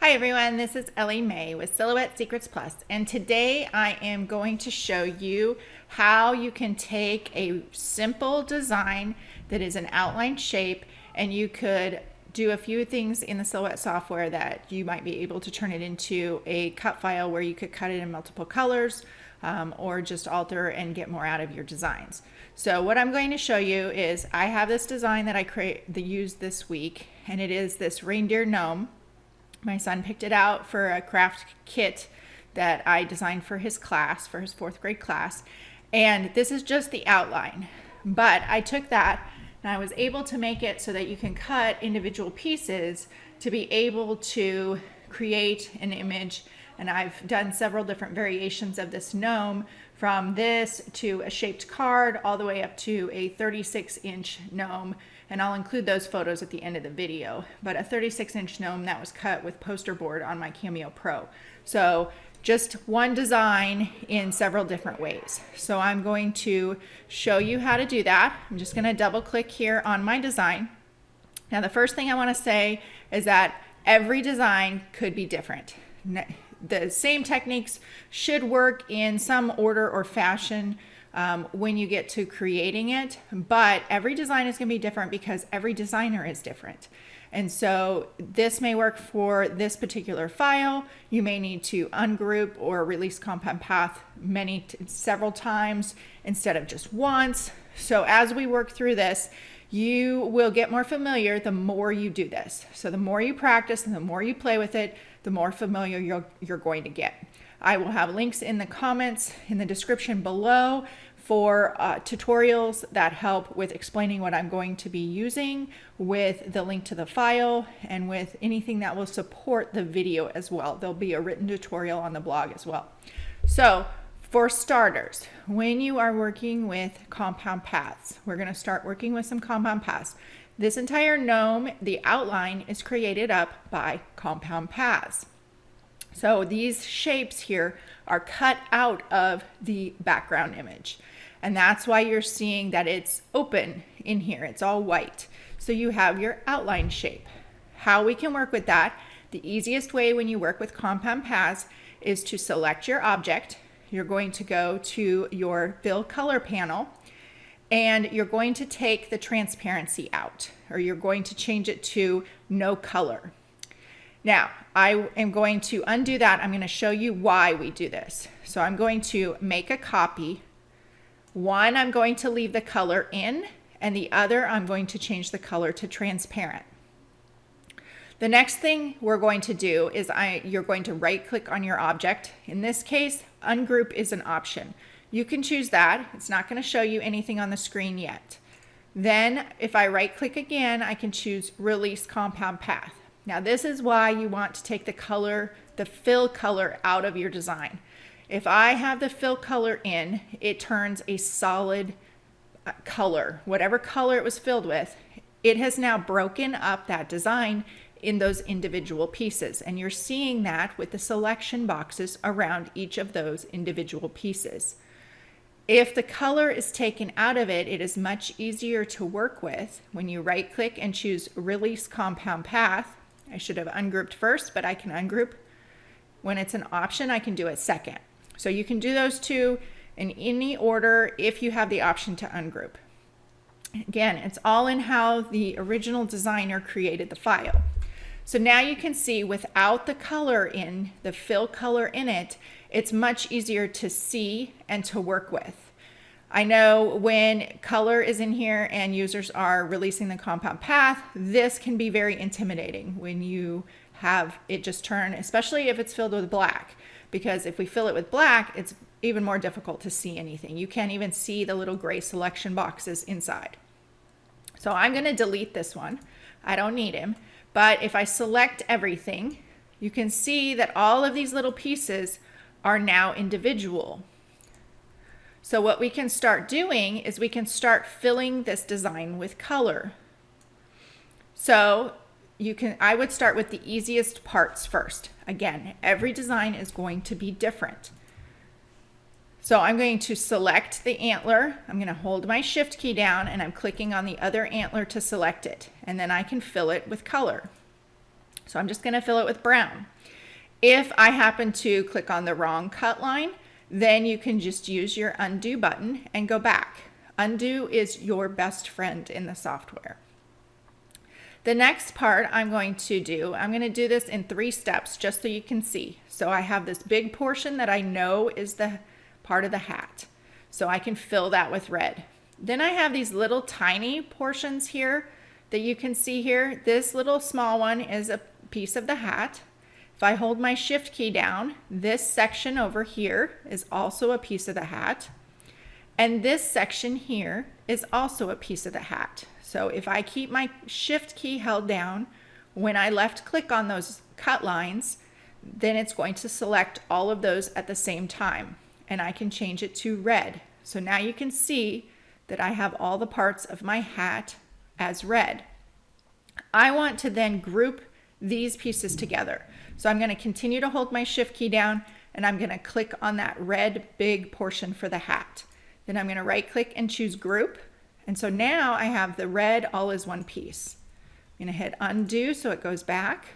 Hi everyone, this is Ellie Mae with Silhouette Secrets Plus, and today I am going to show you how you can take a simple design that is an outline shape, and you could do a few things in the Silhouette software that you might be able to turn it into a cut file where you could cut it in multiple colors, or just alter and get more out of your designs. So what I'm going to show you is I have this design that I used this week, and it is this reindeer gnome. My son picked it out for a craft kit that I designed for his class, for his 4th grade class. And this is just the outline. But I took that and I was able to make it so that you can cut individual pieces to be able to create an image. And I've done several different variations of this gnome, from this to a shaped card all the way up to a 36-inch gnome. And I'll include those photos at the end of the video. But a 36-inch gnome that was cut with poster board on my Cameo Pro. So just one design in several different ways. So I'm going to show you how to do that. I'm just going to double click here on my design. Now the first thing I want to say is that every design could be different. The same techniques should work in some order or fashion when you get to creating it, but every design is going to be different because every designer is different. And so this may work for this particular file. You may need to ungroup or release compound path several times instead of just once. So as we work through this, you will get more familiar the more you do this. So the more you practice and the more you play with it, the more familiar you're going to get. I will have links in the comments, in the description below, for tutorials that help with explaining what I'm going to be using, with the link to the file, and with anything that will support the video as well. There'll be a written tutorial on the blog as well. So for starters, when you are working with compound paths, we're going to start working with some compound paths. This entire gnome, the outline, is created up by compound paths. So these shapes here are cut out of the background image. And that's why you're seeing that it's open in here. It's all white. So you have your outline shape. How we can work with that, the easiest way when you work with compound paths is to select your object. You're going to go to your fill color panel, and you're going to take the transparency out, or you're going to change it to no color. Now, I am going to undo that. I'm going to show you why we do this. So I'm going to make a copy. One, I'm going to leave the color in, and the other, I'm going to change the color to transparent. The next thing we're going to do is you're going to right click on your object. In this case, ungroup is an option. You can choose that. It's not going to show you anything on the screen yet. Then if I right click again, I can choose release compound path. Now this is why you want to take the color, the fill color, out of your design. If I have the fill color in, it turns a solid color. Whatever color it was filled with, it has now broken up that design in those individual pieces. And you're seeing that with the selection boxes around each of those individual pieces. If the color is taken out of it, it is much easier to work with when you right click and choose release compound path. I should have ungrouped first, but I can ungroup. When it's an option, I can do it second. So you can do those two in any order if you have the option to ungroup. Again, it's all in how the original designer created the file. So now you can see without the color in, the fill color in it, it's much easier to see and to work with. I know when color is in here and users are releasing the compound path, this can be very intimidating when you have it just turn, especially if it's filled with black. Because if we fill it with black, it's even more difficult to see anything. You can't even see the little gray selection boxes inside. So I'm going to delete this one. I don't need him. But if I select everything, you can see that all of these little pieces are now individual. So what we can start doing is we can start filling this design with color. So I would start with the easiest parts first. Again, every design is going to be different. So I'm going to select the antler. I'm going to hold my shift key down and I'm clicking on the other antler to select it. And then I can fill it with color. So I'm just going to fill it with brown. If I happen to click on the wrong cut line, then you can just use your undo button and go back. Undo is your best friend in the software. The next part I'm going to do this in 3 steps just so you can see. So I have this big portion that I know is the part of the hat. So I can fill that with red. Then I have these little tiny portions here that you can see here. This little small one is a piece of the hat. If I hold my shift key down, this section over here is also a piece of the hat. And this section here is also a piece of the hat. So if I keep my shift key held down, when I left click on those cut lines, then it's going to select all of those at the same time. And I can change it to red. So now you can see that I have all the parts of my hat as red. I want to then group these pieces together. So I'm going to continue to hold my shift key down and I'm going to click on that red big portion for the hat. Then I'm going to right click and choose group. And so now I have the red all as one piece. I'm going to hit undo so it goes back.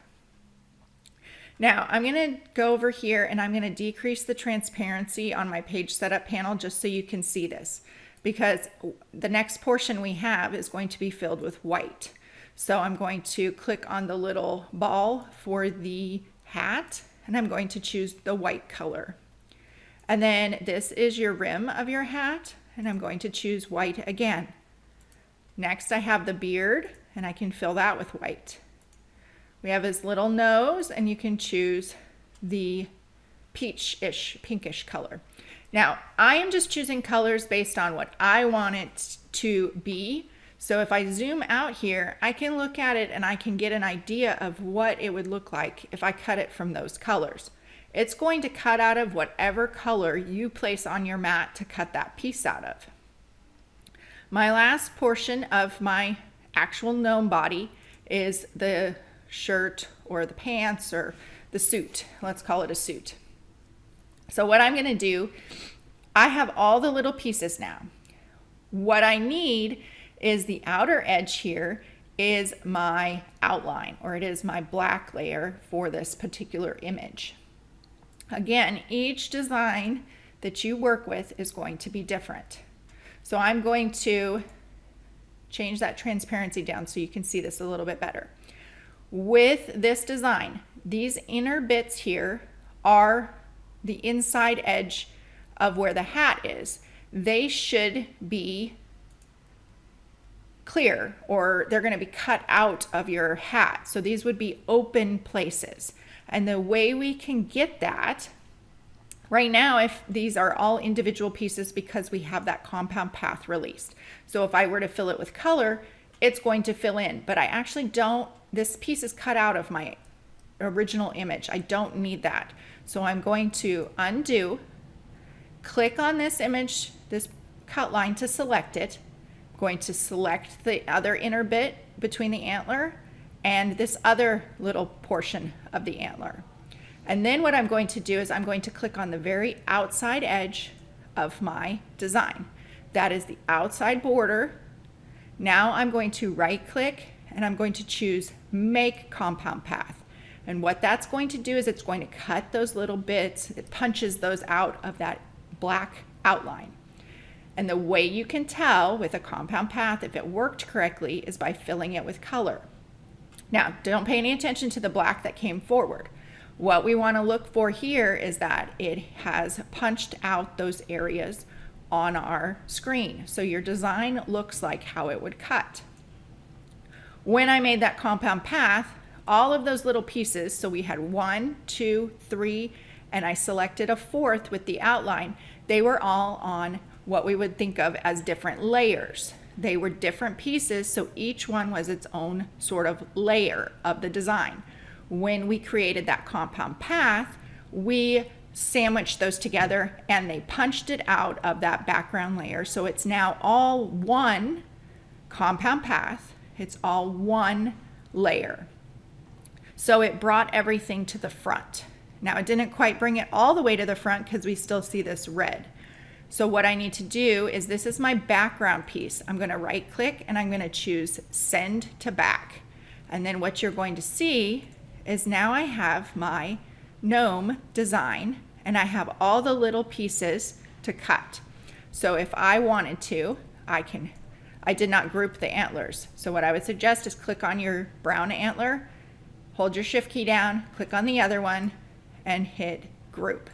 Now I'm going to go over here and I'm going to decrease the transparency on my page setup panel just so you can see this, because the next portion we have is going to be filled with white. So I'm going to click on the little ball for the hat and I'm going to choose the white color. And then this is your rim of your hat and I'm going to choose white again. Next I have the beard and I can fill that with white. We have his little nose and you can choose the peach-ish, pinkish color. Now I am just choosing colors based on what I want it to be. So if I zoom out here, I can look at it and I can get an idea of what it would look like if I cut it from those colors. It's going to cut out of whatever color you place on your mat to cut that piece out of. My last portion of my actual gnome body is the shirt or the pants or the suit. Let's call it a suit. So what I'm going to do, I have all the little pieces now. What I need is the outer edge here is my outline, or it is my black layer for this particular image. Again, each design that you work with is going to be different. So I'm going to change that transparency down so you can see this a little bit better. With this design, these inner bits here are the inside edge of where the hat is. They should be clear, or they're going to be cut out of your hat. So these would be open places. And the way we can get that, right now, if these are all individual pieces because we have that compound path released. So if I were to fill it with color, it's going to fill in, but I actually don't, this piece is cut out of my original image. I don't need that. So I'm going to undo, click on this image, this cut line to select it. I'm going to select the other inner bit between the antler and this other little portion of the antler. And then what I'm going to do is I'm going to click on the very outside edge of my design. That is the outside border. Now I'm going to right click and I'm going to choose Make Compound Path. And what that's going to do is it's going to cut those little bits, it punches those out of that black outline. And the way you can tell with a compound path if it worked correctly is by filling it with color. Now, don't pay any attention to the black that came forward. What we want to look for here is that it has punched out those areas on our screen. So your design looks like how it would cut. When I made that compound path, all of those little pieces, so we had 1, 2, 3, and I selected a 4th with the outline, they were all on what we would think of as different layers. They were different pieces, so each one was its own sort of layer of the design. When we created that compound path, we sandwiched those together and they punched it out of that background layer. So it's now all one compound path. It's all one layer. So it brought everything to the front. Now it didn't quite bring it all the way to the front because we still see this red. So what I need to do is, this is my background piece. I'm going to right click and I'm going to choose Send to Back. And then what you're going to see is now I have my gnome design and I have all the little pieces to cut. So if I wanted to, I did not group the antlers. So what I would suggest is click on your brown antler, hold your shift key down, click on the other one, and hit group.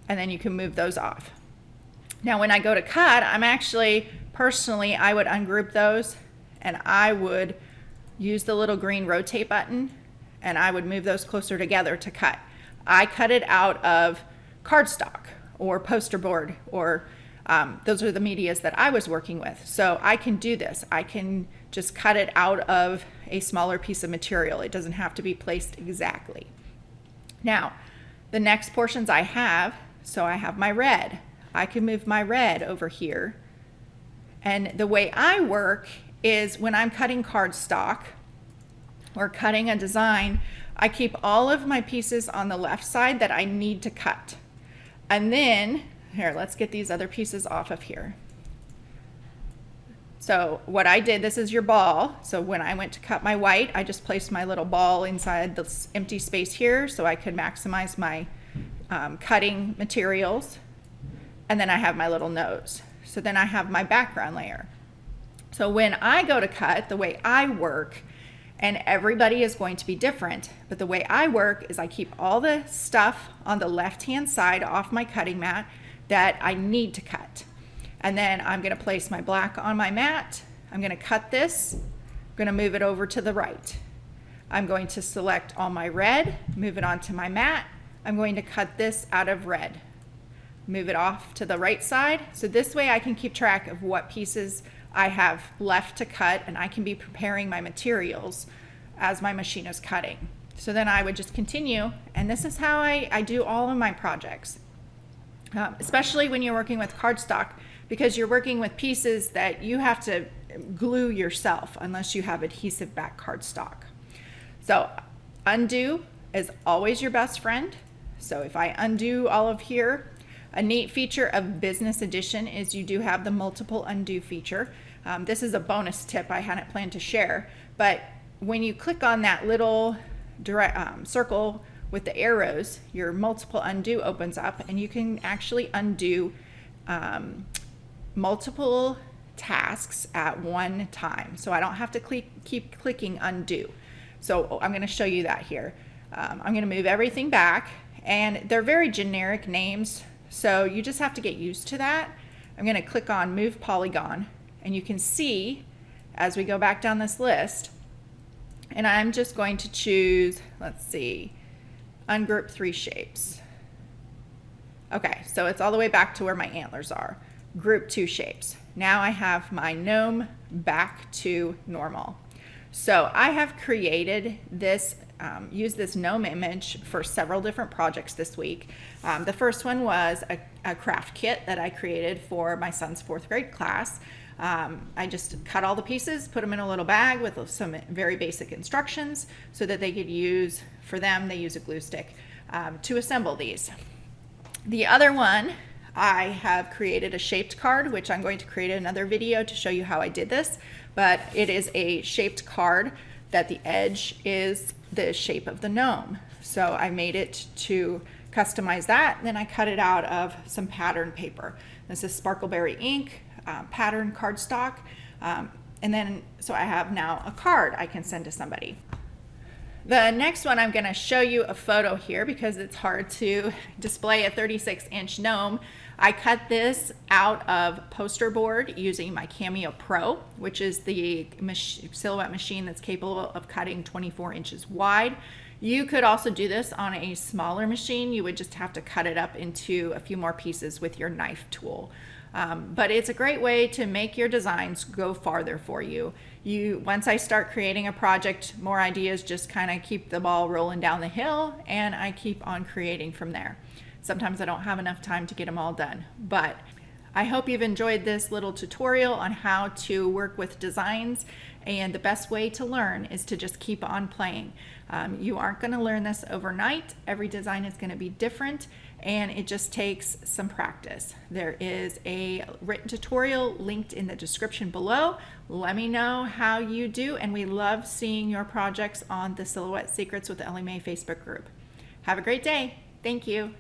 And then you can move those off. Now when I go to cut, personally, I would ungroup those and I would use the little green rotate button and I would move those closer together to cut. I cut it out of cardstock or poster board, or those are the medias that I was working with. So I can do this. I can just cut it out of a smaller piece of material. It doesn't have to be placed exactly. Now, the next portions I have, so I have my red. I can move my red over here. And the way I work is when I'm cutting cardstock or cutting a design, I keep all of my pieces on the left side that I need to cut. And then, here, let's get these other pieces off of here. So what I did, this is your ball. So when I went to cut my white, I just placed my little ball inside this empty space here so I could maximize my cutting materials. And then I have my little nose. So then I have my background layer. So when I go to cut, the way I work, and everybody is going to be different, but the way I work is I keep all the stuff on the left-hand side off my cutting mat that I need to cut. And then I'm gonna place my black on my mat. I'm gonna cut this. I'm gonna move it over to the right. I'm going to select all my red, move it onto my mat. I'm going to cut this out of red. Move it off to the right side. So this way I can keep track of what pieces I have left to cut, and I can be preparing my materials as my machine is cutting. So then I would just continue, and this is how I do all of my projects. Especially when you're working with cardstock, because you're working with pieces that you have to glue yourself unless you have adhesive back cardstock. So undo is always your best friend. So if I undo all of here, a neat feature of Business Edition is you do have the multiple undo feature. This is a bonus tip I hadn't planned to share, but when you click on that little circle with the arrows, your multiple undo opens up and you can actually undo multiple tasks at one time. So I don't have to keep clicking undo. So I'm going to show you that here. I'm going to move everything back, and they're very generic names, so you just have to get used to that. I'm going to click on Move Polygon, and you can see as we go back down this list, and I'm just going to choose, let's see, ungroup 3 shapes. Okay, so it's all the way back to where my antlers are. Group 2 shapes. Now I have my gnome back to normal. So I have created this, used this gnome image for several different projects this week. The first one was a craft kit that I created for my son's 4th grade class. I just cut all the pieces, put them in a little bag with some very basic instructions so that they could use, for them, they use a glue stick to assemble these. The other one, I have created a shaped card, which I'm going to create another video to show you how I did this, but it is a shaped card that the edge is the shape of the gnome. So I made it to customize that, and then I cut it out of some pattern paper. This is Sparkleberry ink, pattern cardstock, and then so I have now a card I can send to somebody. The next one, I'm going to show you a photo here because it's hard to display a 36-inch gnome. I cut this out of poster board using my Cameo Pro, which is the Silhouette machine that's capable of cutting 24 inches wide. You could also do this on a smaller machine. You would just have to cut it up into a few more pieces with your knife tool. But it's a great way to make your designs go farther for you. Once I start creating a project, more ideas just kind of keep the ball rolling down the hill, and I keep on creating from there. Sometimes I don't have enough time to get them all done, but I hope you've enjoyed this little tutorial on how to work with designs, and the best way to learn is to just keep on playing. You aren't going to learn this overnight. Every design is going to be different, and it just takes some practice. There is a written tutorial linked in the description below. Let me know how you do, and we love seeing your projects on the Silhouette Secrets with Ellie Mae Facebook group. Have a great day. Thank you.